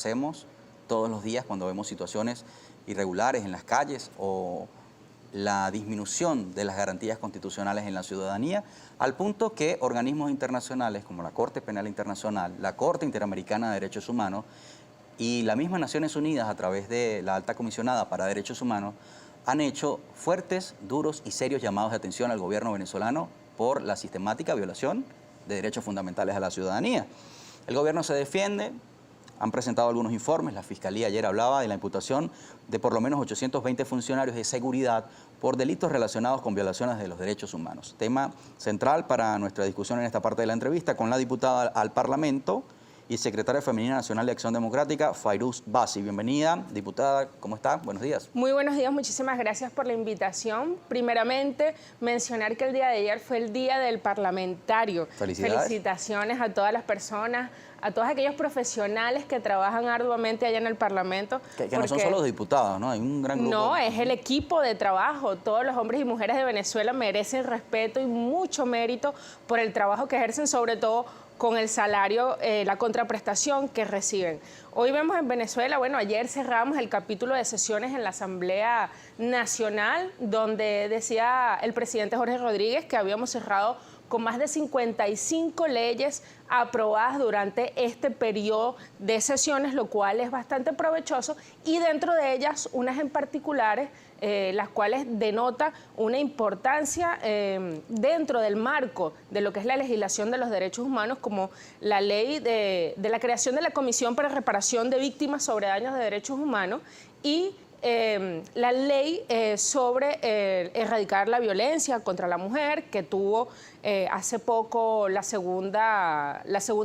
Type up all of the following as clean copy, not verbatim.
Hacemos todos los días cuando vemos situaciones irregulares en las calles o la disminución de las garantías constitucionales en la ciudadanía, al punto que organismos internacionales como la Corte Penal Internacional, la Corte Interamericana de Derechos Humanos y la misma Naciones Unidas a través de la Alta Comisionada para Derechos Humanos han hecho fuertes, duros y serios llamados de atención al gobierno venezolano por la sistemática violación de derechos fundamentales a la ciudadanía. El gobierno se defiende. Han presentado algunos informes, la Fiscalía ayer hablaba de la imputación de por lo menos 820 funcionarios de seguridad por delitos relacionados con violaciones de los derechos humanos. Tema central para nuestra discusión en esta parte de la entrevista con la diputada al Parlamento y secretaria femenina nacional de Acción Democrática, Fairuz Basi. Bienvenida, diputada, ¿cómo está? Buenos días. Muy buenos días, muchísimas gracias por la invitación. Primeramente, mencionar que el día de ayer fue el Día del Parlamentario. Felicidades. Felicitaciones a todas las personas, a todos aquellos profesionales que trabajan arduamente allá en el Parlamento. Que no son solo los diputados, ¿no? Hay un gran grupo. No, es el equipo de trabajo. Todos los hombres y mujeres de Venezuela merecen respeto y mucho mérito por el trabajo que ejercen, sobre todo con el salario, la contraprestación que reciben. Hoy vemos en Venezuela, bueno, ayer cerramos el capítulo de sesiones en la Asamblea Nacional, donde decía el presidente Jorge Rodríguez que habíamos cerrado con más de 55 leyes aprobadas durante este periodo de sesiones, lo cual es bastante provechoso, y dentro de ellas unas en particulares, las cuales denota una importancia dentro del marco de lo que es la legislación de los derechos humanos, como la ley de la creación de la Comisión para Reparación de Víctimas sobre Daños de Derechos Humanos y la ley sobre erradicar la violencia contra la mujer, que tuvo hace poco la segunda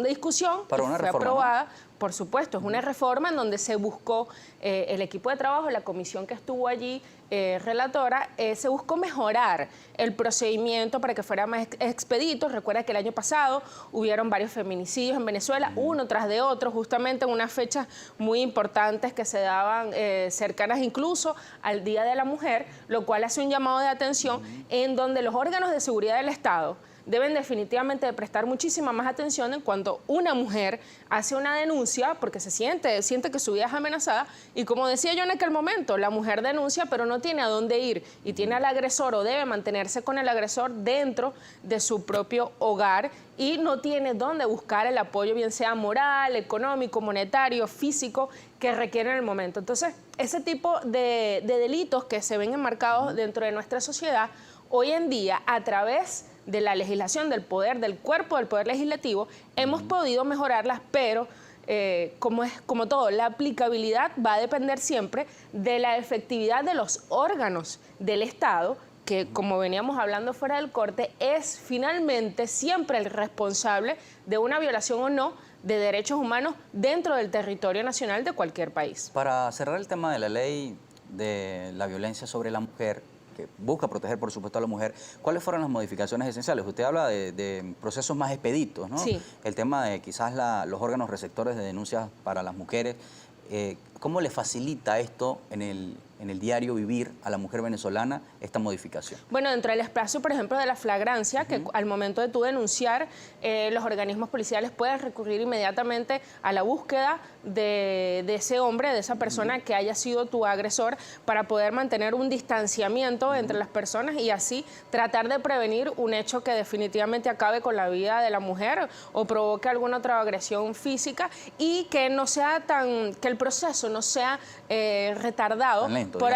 discusión, para una fue reforma, aprobada. ¿no? Por supuesto, es una reforma en donde se buscó, el equipo de trabajo, la comisión que estuvo allí, relatora, se buscó mejorar el procedimiento para que fuera más expedito. Recuerda que el año pasado hubieron varios feminicidios en Venezuela, uno tras de otro, justamente en unas fechas muy importantes que se daban cercanas incluso al Día de la Mujer, lo cual hace un llamado de atención en donde los órganos de seguridad del Estado deben definitivamente de prestar muchísima más atención en cuanto una mujer hace una denuncia porque se siente que su vida es amenazada, y como decía yo en aquel momento, la mujer denuncia pero no tiene a dónde ir y tiene al agresor o debe mantenerse con el agresor dentro de su propio hogar y no tiene dónde buscar el apoyo, bien sea moral, económico, monetario, físico, que requiere en el momento. Entonces, ese tipo de delitos que se ven enmarcados dentro de nuestra sociedad, hoy en día, a través de la legislación del poder, del cuerpo del poder legislativo, hemos podido mejorarlas, pero como todo, la aplicabilidad va a depender siempre de la efectividad de los órganos del Estado, que, como veníamos hablando fuera del corte, es finalmente siempre el responsable de una violación o no de derechos humanos dentro del territorio nacional de cualquier país. Para cerrar el tema de la ley de la violencia sobre la mujer, que busca proteger, por supuesto, a la mujer, ¿cuáles fueron las modificaciones esenciales? Usted habla de procesos más expeditos, ¿no? Sí. El tema de quizás los órganos receptores de denuncias para las mujeres. ¿Cómo le facilita esto en el diario vivir a la mujer venezolana esta modificación? Bueno, dentro del espacio, por ejemplo, de la flagrancia, que al momento de tú denunciar, los organismos policiales pueden recurrir inmediatamente a la búsqueda de ese hombre, de esa persona que haya sido tu agresor, para poder mantener un distanciamiento entre las personas y así tratar de prevenir un hecho que definitivamente acabe con la vida de la mujer o provoque alguna otra agresión física, y que no sea que el proceso no sea retardado lento, por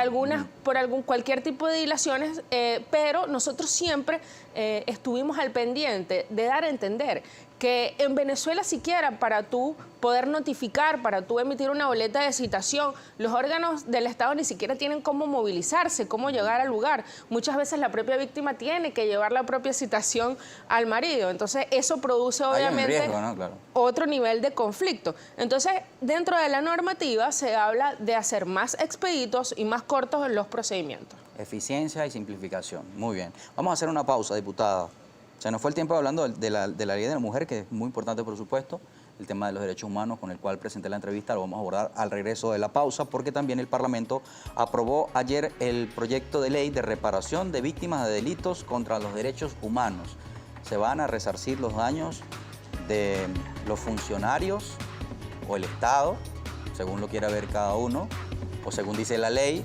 cualquier tipo de dilaciones, pero nosotros siempre estuvimos al pendiente de dar a entender que en Venezuela siquiera para tú poder notificar, para tú emitir una boleta de citación, los órganos del Estado ni siquiera tienen cómo movilizarse, cómo llegar al lugar. Muchas veces la propia víctima tiene que llevar la propia citación al marido. Entonces eso produce obviamente riesgo, ¿no? Claro. Otro nivel de conflicto. Entonces, dentro de la normativa se habla de hacer más expeditos y más cortos los procedimientos. Eficiencia y simplificación. Muy bien. Vamos a hacer una pausa, diputada. Se nos fue el tiempo hablando de la ley de la mujer, que es muy importante, por supuesto. El tema de los derechos humanos, con el cual presenté la entrevista, lo vamos a abordar al regreso de la pausa, porque también el Parlamento aprobó ayer el proyecto de ley de reparación de víctimas de delitos contra los derechos humanos. Se van a resarcir los daños de los funcionarios o el Estado según lo quiera ver cada uno, o según dice la ley,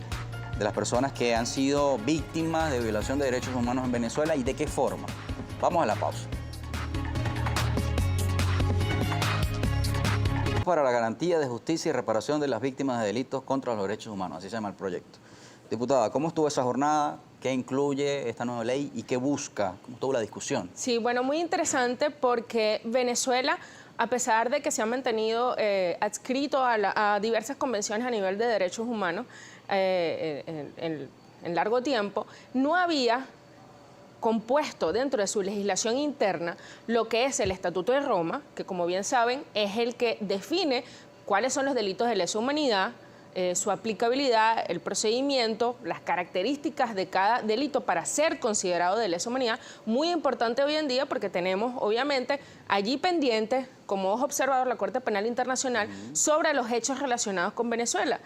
de las personas que han sido víctimas de violación de derechos humanos en Venezuela y de qué forma. Vamos a la pausa. Para la garantía de justicia y reparación de las víctimas de delitos contra los derechos humanos, así se llama el proyecto. Diputada, ¿cómo estuvo esa jornada? ¿Qué incluye esta nueva ley y qué busca? ¿Cómo estuvo la discusión? Sí, bueno, muy interesante porque Venezuela, a pesar de que se ha mantenido adscrito a diversas convenciones a nivel de derechos humanos en largo tiempo, no había compuesto dentro de su legislación interna lo que es el Estatuto de Roma, que como bien saben es el que define cuáles son los delitos de lesa humanidad, su aplicabilidad, el procedimiento, las características de cada delito para ser considerado de lesa humanidad. Muy importante hoy en día porque tenemos obviamente allí pendiente como ojo observador la Corte Penal Internacional sobre los hechos relacionados con Venezuela.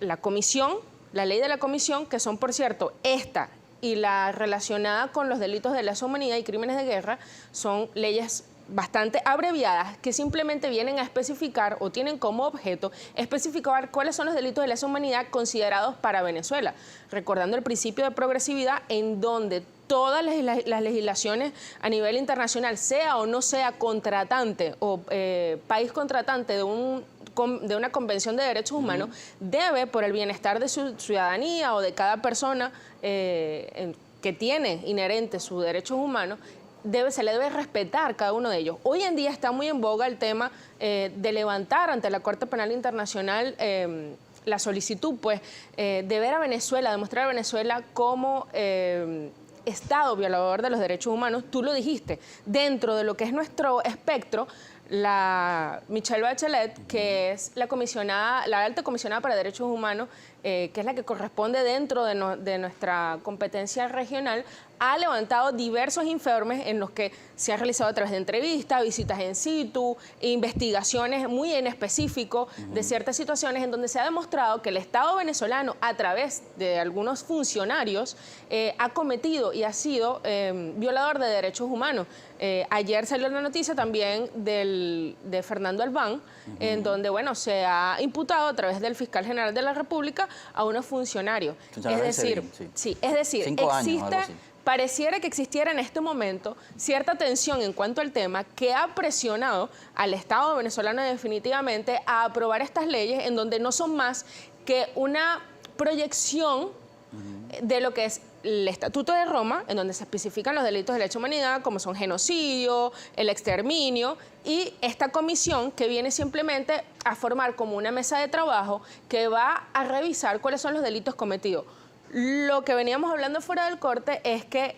La comisión, la ley de la comisión, que son por cierto esta y la relacionada con los delitos de lesa humanidad y crímenes de guerra, son leyes bastante abreviadas que simplemente vienen a especificar o tienen como objeto especificar cuáles son los delitos de lesa humanidad considerados para Venezuela, recordando el principio de progresividad en donde todas las legislaciones a nivel internacional, sea o no sea contratante o país contratante de una convención de derechos humanos, debe, por el bienestar de su ciudadanía o de cada persona que tiene inherente sus derechos humanos, se le debe respetar cada uno de ellos. Hoy en día está muy en boga el tema de levantar ante la Corte Penal Internacional la solicitud pues, de ver a Venezuela, demostrar a Venezuela como Estado violador de los derechos humanos. Tú lo dijiste, dentro de lo que es nuestro espectro, la Michelle Bachelet, que es la alta comisionada para derechos humanos, que es la que corresponde dentro de nuestra competencia regional, ha levantado diversos informes en los que se ha realizado a través de entrevistas, visitas in situ, investigaciones muy en específico de ciertas situaciones en donde se ha demostrado que el Estado venezolano, a través de algunos funcionarios, ha cometido y ha sido violador de derechos humanos. Ayer salió la noticia también de Fernando Albán, en donde bueno, se ha imputado a través del fiscal general de la República a unos funcionarios. Es decir, pareciera que existiera en este momento cierta tensión en cuanto al tema que ha presionado al Estado venezolano definitivamente a aprobar estas leyes en donde no son más que una proyección de lo que es el Estatuto de Roma, en donde se especifican los delitos de lesa humanidad, como son genocidio, el exterminio, y esta comisión que viene simplemente a formar como una mesa de trabajo que va a revisar cuáles son los delitos cometidos. Lo que veníamos hablando fuera del corte es que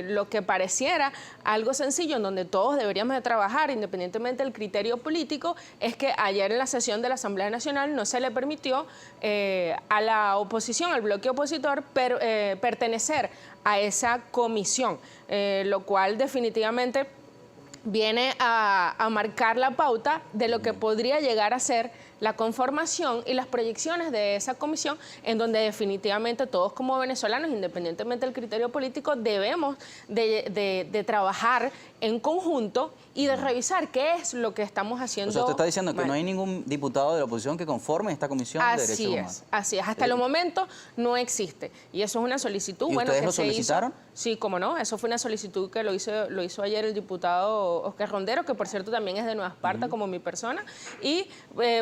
lo que pareciera algo sencillo, en donde todos deberíamos de trabajar independientemente del criterio político, es que ayer en la sesión de la Asamblea Nacional no se le permitió a la oposición, al bloque opositor, pertenecer a esa comisión, lo cual definitivamente viene a marcar la pauta de lo que podría llegar a ser la conformación y las proyecciones de esa comisión, en donde definitivamente todos como venezolanos, independientemente del criterio político, debemos de trabajar en conjunto y de revisar qué es lo que estamos haciendo. O sea, usted está diciendo que no hay ningún diputado de la oposición que conforme esta comisión de derechos humanos. Así es. Hasta el momento no existe. Y eso es una solicitud. ¿Y ustedes lo solicitaron? Sí, cómo no. Eso fue una solicitud que lo hizo ayer el diputado Oscar Rondero, que por cierto también es de Nueva Esparta, como mi persona. Y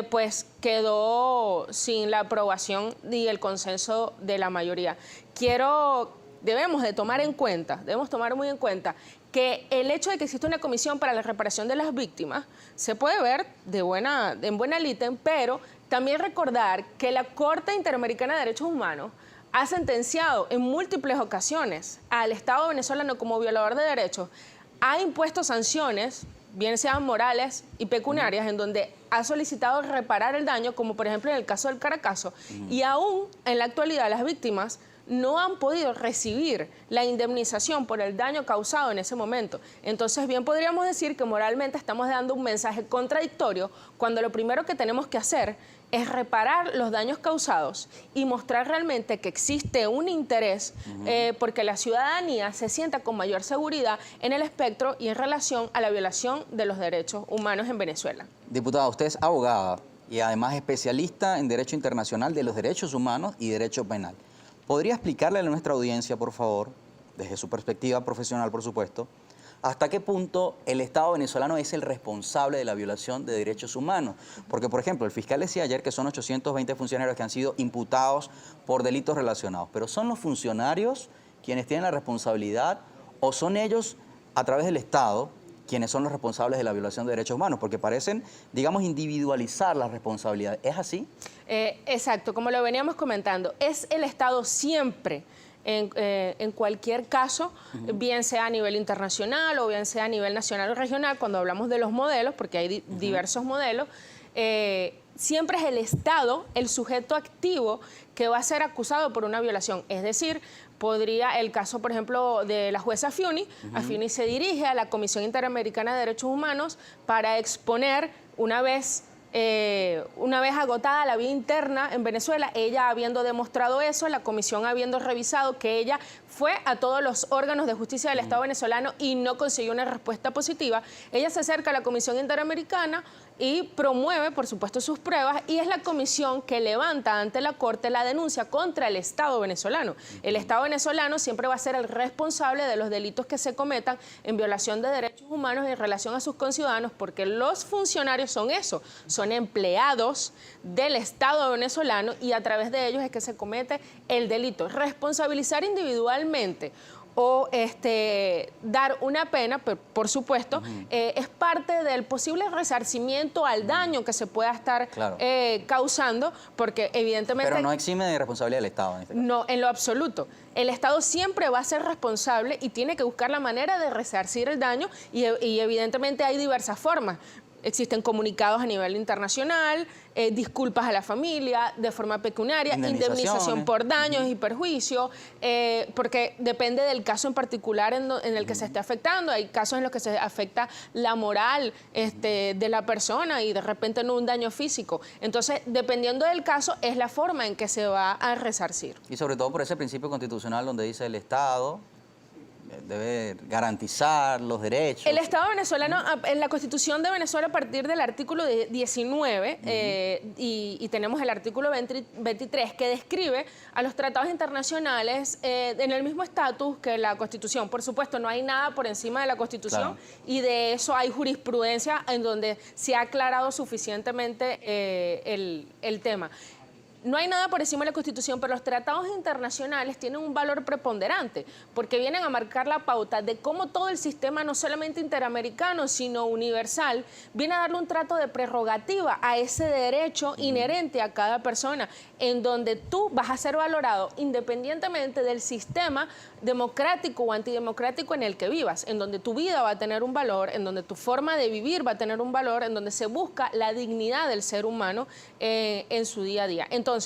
pues quedó sin la aprobación y el consenso de la mayoría. Debemos tomar muy en cuenta que el hecho de que exista una comisión para la reparación de las víctimas se puede ver en buena liten, pero también recordar que la Corte Interamericana de Derechos Humanos ha sentenciado en múltiples ocasiones al Estado venezolano como violador de derechos, ha impuesto sanciones, bien sean morales y pecuniarias, en donde ha solicitado reparar el daño, como por ejemplo en el caso del Caracazo, y aún en la actualidad las víctimas no han podido recibir la indemnización por el daño causado en ese momento. Entonces, bien podríamos decir que moralmente estamos dando un mensaje contradictorio cuando lo primero que tenemos que hacer es reparar los daños causados y mostrar realmente que existe un interés porque la ciudadanía se sienta con mayor seguridad en el espectro y en relación a la violación de los derechos humanos en Venezuela. Diputada, usted es abogada y además especialista en Derecho Internacional de los Derechos Humanos y Derecho Penal. ¿Podría explicarle a nuestra audiencia, por favor, desde su perspectiva profesional, por supuesto, hasta qué punto el Estado venezolano es el responsable de la violación de derechos humanos? Porque, por ejemplo, el fiscal decía ayer que son 820 funcionarios que han sido imputados por delitos relacionados, pero ¿son los funcionarios quienes tienen la responsabilidad o son ellos, a través del Estado, quienes son los responsables de la violación de derechos humanos? Porque parecen, digamos, individualizar la responsabilidad. ¿Es así? Exacto, como lo veníamos comentando, es el Estado siempre, en cualquier caso, bien sea a nivel internacional o bien sea a nivel nacional o regional, cuando hablamos de los modelos, porque hay diversos modelos, siempre es el Estado el sujeto activo que va a ser acusado por una violación. Es decir, podría el caso, por ejemplo, de la jueza Afiuni. Afiuni se dirige a la Comisión Interamericana de Derechos Humanos para exponer una vez agotada la vía interna en Venezuela, ella habiendo demostrado eso, la comisión habiendo revisado que ella fue a todos los órganos de justicia del Estado venezolano y no consiguió una respuesta positiva, ella se acerca a la Comisión Interamericana y promueve, por supuesto, sus pruebas, y es la comisión que levanta ante la Corte la denuncia contra el Estado venezolano. El Estado venezolano siempre va a ser el responsable de los delitos que se cometan en violación de derechos humanos en relación a sus conciudadanos, porque los funcionarios son eso, son empleados del Estado venezolano y a través de ellos es que se comete el delito. Responsabilizar individualmente o dar una pena, por supuesto, es parte del posible resarcimiento al daño que se pueda estar causando, porque evidentemente... Pero no exime de responsabilidad del Estado en este caso. No, en lo absoluto. El Estado siempre va a ser responsable y tiene que buscar la manera de resarcir el daño y evidentemente hay diversas formas. Existen comunicados a nivel internacional, disculpas a la familia de forma pecuniaria, indemnización por daños y perjuicios, porque depende del caso en particular en el que se esté afectando. Hay casos en los que se afecta la moral de la persona y de repente no un daño físico. Entonces, dependiendo del caso, es la forma en que se va a resarcir. Y sobre todo por ese principio constitucional donde dice el Estado debe garantizar los derechos. El Estado venezolano, en la Constitución de Venezuela, a partir del artículo 19, y tenemos el artículo 23, que describe a los tratados internacionales en el mismo estatus que la Constitución. Por supuesto, no hay nada por encima de la Constitución, y de eso hay jurisprudencia en donde se ha aclarado suficientemente el tema. No hay nada por encima de la Constitución, pero los tratados internacionales tienen un valor preponderante porque vienen a marcar la pauta de cómo todo el sistema, no solamente interamericano, sino universal, viene a darle un trato de prerrogativa a ese derecho inherente a cada persona, en donde tú vas a ser valorado independientemente del sistema democrático o antidemocrático en el que vivas, en donde tu vida va a tener un valor, en donde tu forma de vivir va a tener un valor, en donde se busca la dignidad del ser humano en su día a día. Entonces,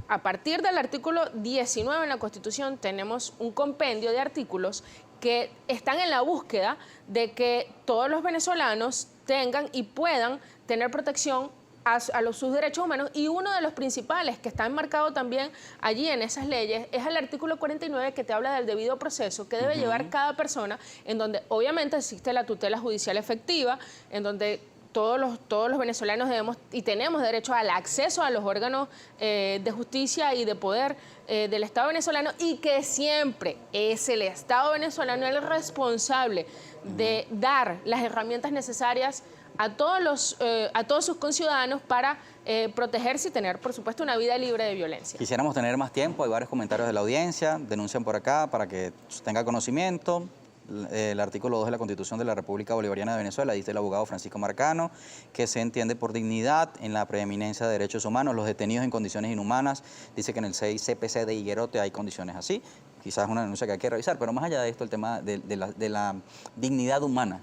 a partir del artículo 19 en la Constitución tenemos un compendio de artículos que están en la búsqueda de que todos los venezolanos tengan y puedan tener protección a sus derechos humanos, y uno de los principales que está enmarcado también allí en esas leyes es el artículo 49, que te habla del debido proceso que debe llevar cada persona, en donde obviamente existe la tutela judicial efectiva, en donde todos los venezolanos debemos y tenemos derecho al acceso a los órganos de justicia y de poder del Estado venezolano, y que siempre es el Estado venezolano el responsable de dar las herramientas necesarias a todos sus conciudadanos para protegerse y tener, por supuesto, una vida libre de violencia. Quisiéramos tener más tiempo, hay varios comentarios de la audiencia, denuncian por acá para que tenga conocimiento. El artículo 2 de la Constitución de la República Bolivariana de Venezuela, dice el abogado Francisco Marcano, que se entiende por dignidad en la preeminencia de derechos humanos, los detenidos en condiciones inhumanas. Dice que en el 6 CPC de Higuerote hay condiciones así. Quizás es una denuncia que hay que revisar, pero más allá de esto, el tema de la dignidad humana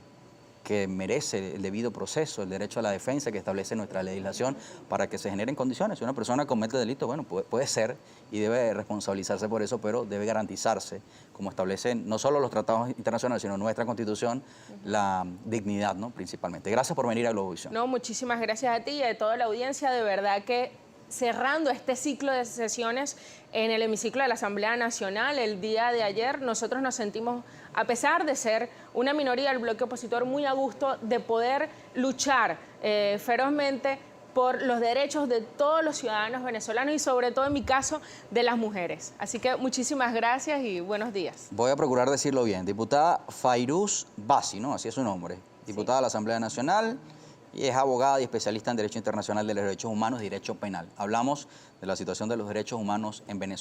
que merece el debido proceso, el derecho a la defensa que establece nuestra legislación para que se generen condiciones. Si una persona comete delito, bueno, puede ser y debe responsabilizarse por eso, pero debe garantizarse, como establecen no solo los tratados internacionales, sino nuestra Constitución, la dignidad, ¿no? Principalmente. Gracias por venir a Globovisión. No, muchísimas gracias a ti y a toda la audiencia. De verdad que cerrando este ciclo de sesiones en el hemiciclo de la Asamblea Nacional, el día de ayer, nosotros nos sentimos, a pesar de ser una minoría del bloque opositor, muy a gusto de poder luchar ferozmente por los derechos de todos los ciudadanos venezolanos y sobre todo en mi caso de las mujeres. Así que muchísimas gracias y buenos días. Voy a procurar decirlo bien. Diputada Fairuz Basi, ¿no? Así es su nombre. Diputada de la Asamblea Nacional y es abogada y especialista en Derecho Internacional de los Derechos Humanos y Derecho Penal. Hablamos de la situación de los derechos humanos en Venezuela.